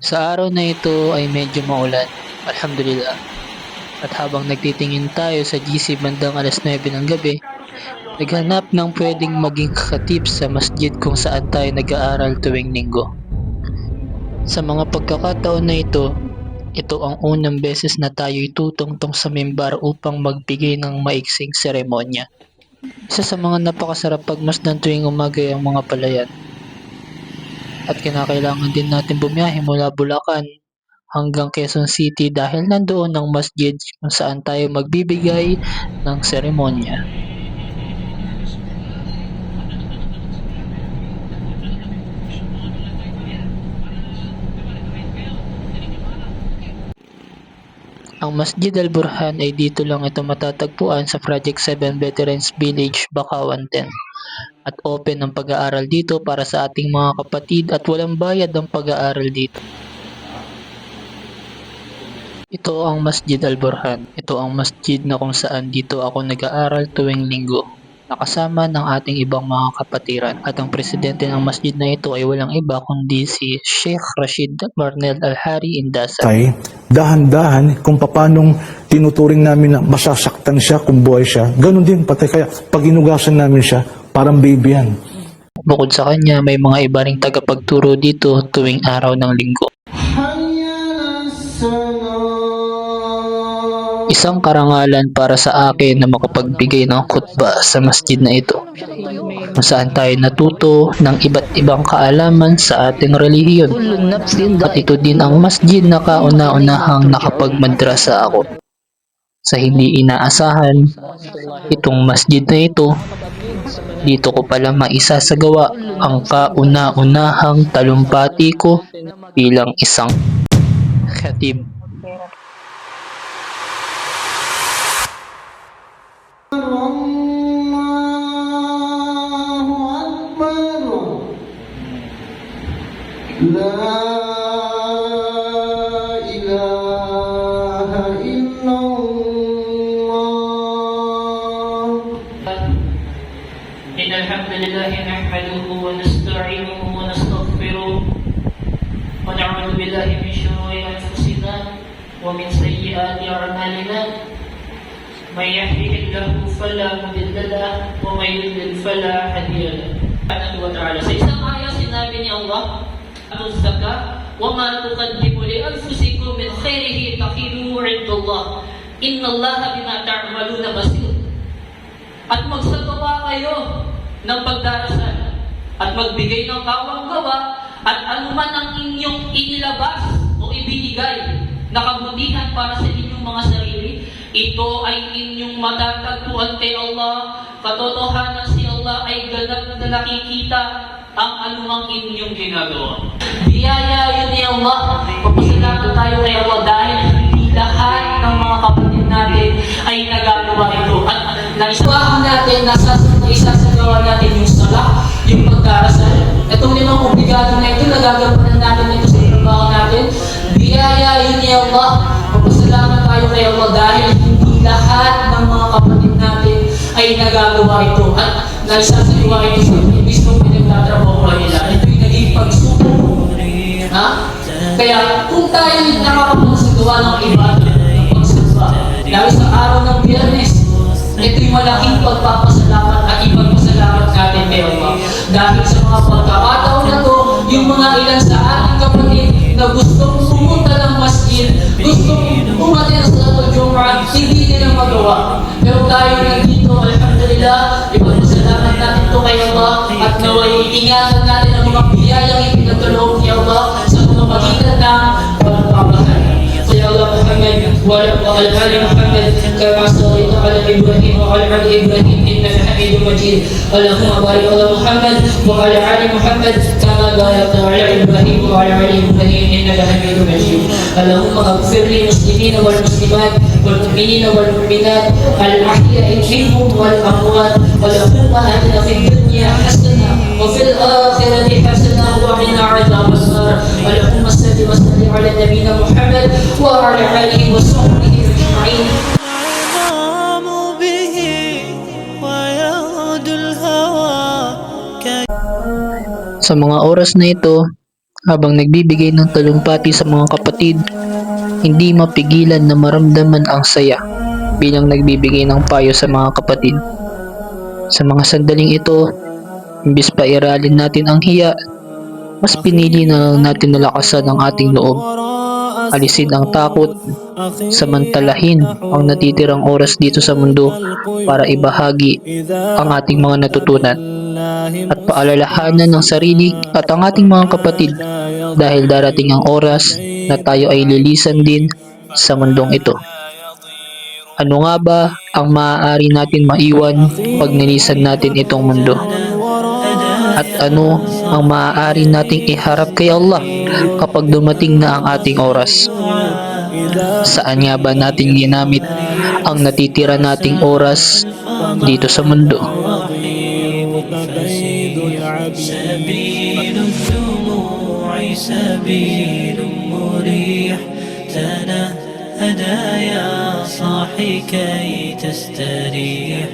Sa araw na ito ay medyo maulan, alhamdulillah. At habang nagtitingin tayo sa GC bandang alas 9 ng gabi, naghanap ng pwedeng maging khatib sa masjid kung saan tayo nag-aaral tuwing linggo. Sa mga pagkakataon na ito ang unang beses na tayo'y tutungtong sa mimbar upang magbigay ng maiksing seremonya. Isa sa mga napakasarap pagmasdan tuwing umaga ay ang mga palayan. At kinakailangan din natin bumiyahe mula Bulacan hanggang Quezon City dahil nandoon ang masjid kung saan tayo magbibigay ng seremonya. Ang Masjid Al Burhan ay dito lang ito matatagpuan sa Project 7 Veterans Village, Bakawan 10. At open ang pag-aaral dito para sa ating mga kapatid at walang bayad ang pag-aaral dito. Ito ang Masjid Al Burhan. Ito ang masjid na kung saan dito ako nag-aaral tuwing linggo. Nakasama ng ating ibang mga kapatiran. At ang presidente ng masjid na ito ay walang iba kundi si Sheikh Rashid Marnel Al-Hari Indasa. Ay, dahan-dahan kung paanong tinuturing namin na masasaktan siya kung buhay siya. Ganon din pati kaya pag inugasan namin siya, parang baby yan. Bukod sa kanya, may mga iba ring tagapagturo dito tuwing araw ng linggo. Isang karangalan para sa akin na makapagbigay ng khutbah sa masjid na ito, kung saan tayo natuto ng iba't ibang kaalaman sa ating relihiyon. At ito din ang masjid na kauna-unahang nakapagmadrasa ako. Sa hindi inaasahan, itong masjid na ito, dito ko pala maisasagawa ang kauna-unahang talumpati ko bilang isang khatib. La ilaha illallah. Innal hamdalillah nahmaduhu wa nasta'inuhu wa nastaghfiruh wa na'udzu billahi min shururi anfusina wa min sayyiati a'malina. May yahdihillahu fala mudilla lahu wa may yudlil fala hadiya lahu. Sa isang ayat sinabi ni Allah, "At-zakat wa ma tuqaddimu li anfusikum min khairihi taqiduhu 'indallah. Innallaha bima ta'maluna basir." At magsagawa kayo ng pagdarasal at magbigay ng kawang-gawa at anuman ang inyong inilabas o ibinigay na kabutihan para sa inyong mga sarili, ito ay inyong matatagpuan kay Allah. Katotohanan si Allah ay ganap na nakikita ang anumang inyong ginagawa. Biyaya yun ni Allah. Papasalamat tayo kay Allah dahil hindi lahat ng mga kapatid natin ay nagagawa ito. At naisuwahan natin, isasagawa natin yung salah, yung pagdarasal. Itong limang obligado na ito, nagagampanan natin ito sa trabaho natin. Biyaya yun ni Allah. Papasalamat tayo kay Allah dahil hindi lahat ng mga kapatid natin ay nagagawa ito. At naisasagawa ito sa mismong pinagtatrabaho nila. Ito yung naging pagsubok. Kaya kung tayo nakakapagagawa ng iba, ng pagsubok, lalo sa araw ng Biyernes, ito'y malaking pagpapasalamat at ipagpasalamat natin kay Allah. Dahil sa mga pagkakataon na to, yung mga ilan sa ating kapatid na gustong pumunta ng masjid, gustong umatin sa Salatul Jumu'ah, hindi nila magawa. Pero tayo nandito, alhamdulillah, ipagpasalamat natin ito kay Allah at naway ingatan natin ang mga biyayang ipinagkaloob ni Allah sa mga magitan ng pagpapahal. Ya Allah Muhammad wa ala ali Muhammad kama sallaita ala Ibrahim wa ala ali Ibrahim innaka Hamidum Majid. Allahumma barik ala Muhammad wa ala ali Muhammad kama barakta ala Ibrahim wa ala ali Ibrahim innaka Hamidum Majid. Allahumma ighfir lil muslimin wal muslimat wal mu'minin wal mu'minat al ahya'i minhum wal amwat. Allahumma atina fid dunya hasanah wa fil akhirati hasanah wa qina adzaban nar. Allahumma salli wa sallim ala nabiyyina Muhammad وعلى آله وصحبه أجمعين. Sa mga oras na ito, Habang nagbibigay ng talumpati sa mga kapatid, hindi mapigilan na maramdaman ang saya bilang nagbibigay ng payo sa mga kapatid. Sa mga sandaling ito, imbis pa iralin natin ang hiya, mas pinili na lang natin na lakasan ang ating loob. Alisin ang takot, samantalahin ang natitirang oras dito sa mundo para ibahagi ang ating mga natutunan at paalalahanan ng sarili at ang ating mga kapatid dahil darating ang oras na tayo ay lilisan din sa mundong ito. Ano nga ba ang maaari natin maiwan pag nilisan natin itong mundo? At ano ang maaari nating iharap kay Allah kapag dumating na ang ating oras? Saan nga ba natin ginamit ang natitira nating oras dito sa mundo? سبيل الدموع سبيل مريح تنهدى يا صاحي كي تستريح